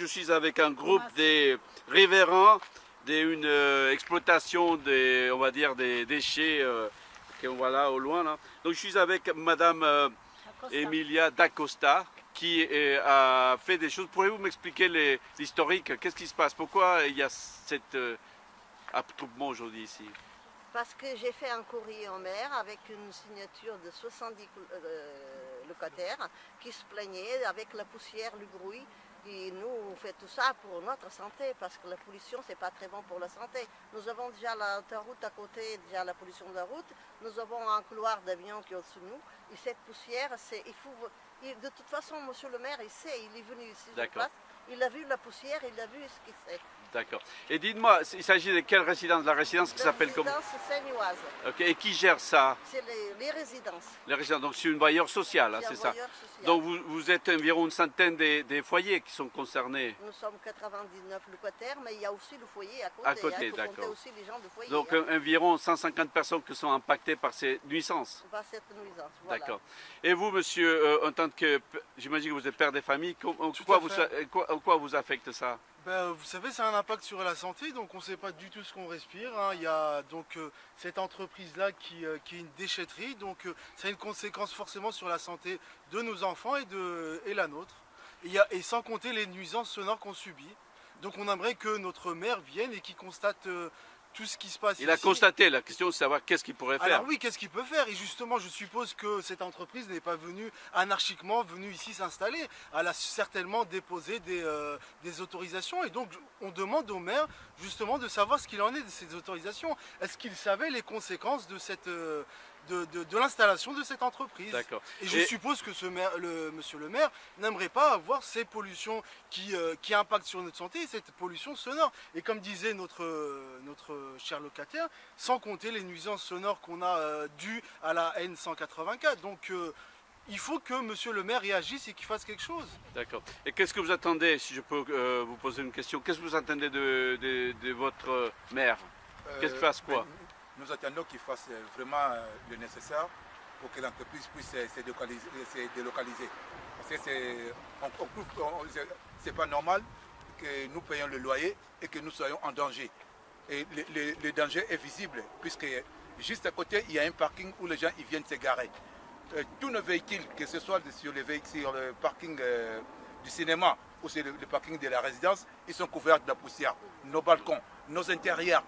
je suis avec un groupe des riverains d'une exploitation des, on va dire, des déchets qu'on voit là au loin. Là. Donc je suis avec Madame Emilia D'Acosta qui a fait des choses. Pourriez-vous m'expliquer l'historique? Qu'est-ce qui se passe? Pourquoi il y a cet attroupement aujourd'hui ici? Parce que j'ai fait un courrier au maire avec une signature de 70 locataires qui se plaignaient avec la poussière, le bruit. Et nous, on fait tout ça pour notre santé, parce que la pollution, c'est pas très bon pour la santé. Nous avons déjà l'autoroute à côté, déjà la pollution de la route. Nous avons un couloir d'avion qui est au-dessus de nous. Et cette poussière, de toute façon, monsieur le maire, il sait, il est venu ici sur place. Il a vu la poussière, il a vu ce qu'il sait. D'accord. Et dites-moi, il s'agit de quelle résidence? La résidence qui s'appelle comment? La résidence Seine-Oise. Ok. Et qui gère ça? C'est les résidences. Les résidences. Donc c'est une bailleur social, hein, c'est ça? Donc vous êtes environ une centaine des foyers qui sont concernés? Nous sommes 99 locataires, mais il y a aussi le foyer à côté. À côté, il faut compter aussi les gens du foyer. Donc environ 150 personnes qui sont impactées par ces nuisances? Par cette nuisance, voilà. D'accord. Et vous, monsieur, en tant que, j'imagine que vous êtes père de famille, en quoi vous affecte ça? Vous savez, ça a un impact sur la santé, donc on ne sait pas du tout ce qu'on respire. Hein. Il y a donc cette entreprise-là qui est une déchetterie, donc ça a une conséquence forcément sur la santé de nos enfants et la nôtre. Et sans compter les nuisances sonores qu'on subit. Donc on aimerait que notre maire vienne et qu'il constate tout ce qui se passe. Il a constaté, la question de savoir qu'est-ce qu'il pourrait faire. Alors oui, qu'est-ce qu'il peut faire? Et justement, je suppose que cette entreprise n'est pas venue anarchiquement ici s'installer. Elle a certainement déposé des autorisations. Et donc, on demande au maire justement de savoir ce qu'il en est de ces autorisations. Est-ce qu'il savait les conséquences de cette... de l'installation de cette entreprise. D'accord. Et je suppose que monsieur le maire n'aimerait pas avoir ces pollutions qui impactent sur notre santé, et cette pollution sonore. Et comme disait notre cher locataire, sans compter les nuisances sonores qu'on a dues à la N184. Donc il faut que monsieur le maire réagisse et qu'il fasse quelque chose. D'accord. Et qu'est-ce que vous attendez, si je peux vous poser une question, qu'est-ce que vous attendez de votre maire? Qu'est-ce qu'il fasse quoi? Nous attendons qu'il fasse vraiment le nécessaire pour que l'entreprise puisse se délocaliser. Parce que c'est pas normal que nous payions le loyer et que nous soyons en danger. Et le danger est visible, puisque juste à côté, il y a un parking où les gens ils viennent se garer. Tous nos véhicules, que ce soit sur le parking du cinéma ou sur le parking de la résidence, ils sont couverts de la poussière. Nos balcons, nos intérieurs.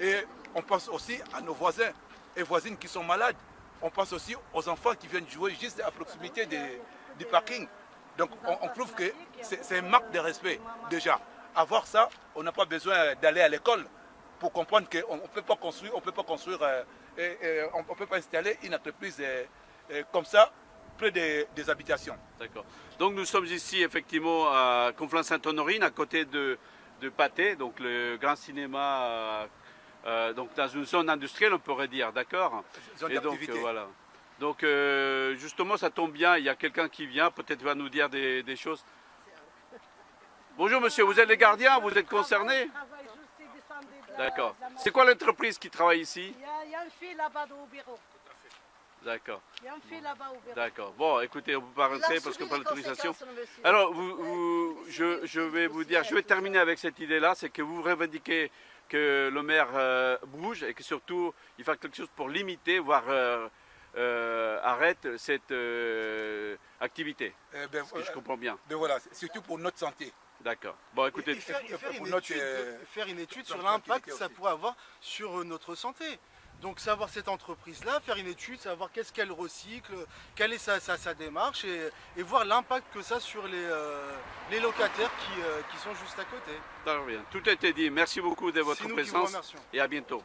Et on pense aussi à nos voisins et voisines qui sont malades. On pense aussi aux enfants qui viennent jouer juste à proximité du parking. Donc on trouve que c'est un manque de respect déjà. Avoir ça, on n'a pas besoin d'aller à l'école pour comprendre qu'on ne peut pas construire, on ne peut pas installer une entreprise comme ça près des habitations. D'accord. Donc nous sommes ici effectivement à Conflans-Sainte-Honorine, à côté de Pathé, donc le grand cinéma. Donc dans une zone industrielle, on pourrait dire, d'accord? Zone d'activité. Voilà. Donc justement, ça tombe bien, il y a quelqu'un qui vient, peut-être va nous dire des choses. Bonjour monsieur, vous êtes les gardiens, vous êtes concernés? D'accord. C'est quoi l'entreprise qui travaille ici? Il y a une fille là-bas au bureau. D'accord. Il y a une fille là-bas au bureau. D'accord. Bon, écoutez, on ne peut pas rentrer parce qu'on n'a pas l'autorisation. Alors, je vais vous dire, je vais terminer avec cette idée-là, c'est que vous revendiquez que le maire bouge et que surtout il fasse quelque chose pour limiter, voire arrête cette activité. Si je comprends bien. Voilà, surtout pour notre santé. D'accord. Bon, écoutez, faire une étude sur l'impact que ça pourrait avoir sur notre santé. Donc savoir cette entreprise-là, faire une étude, savoir qu'est-ce qu'elle recycle, quelle est sa démarche et voir l'impact que ça a sur les locataires qui sont juste à côté. Tout a été dit. Merci beaucoup de votre présence et à bientôt.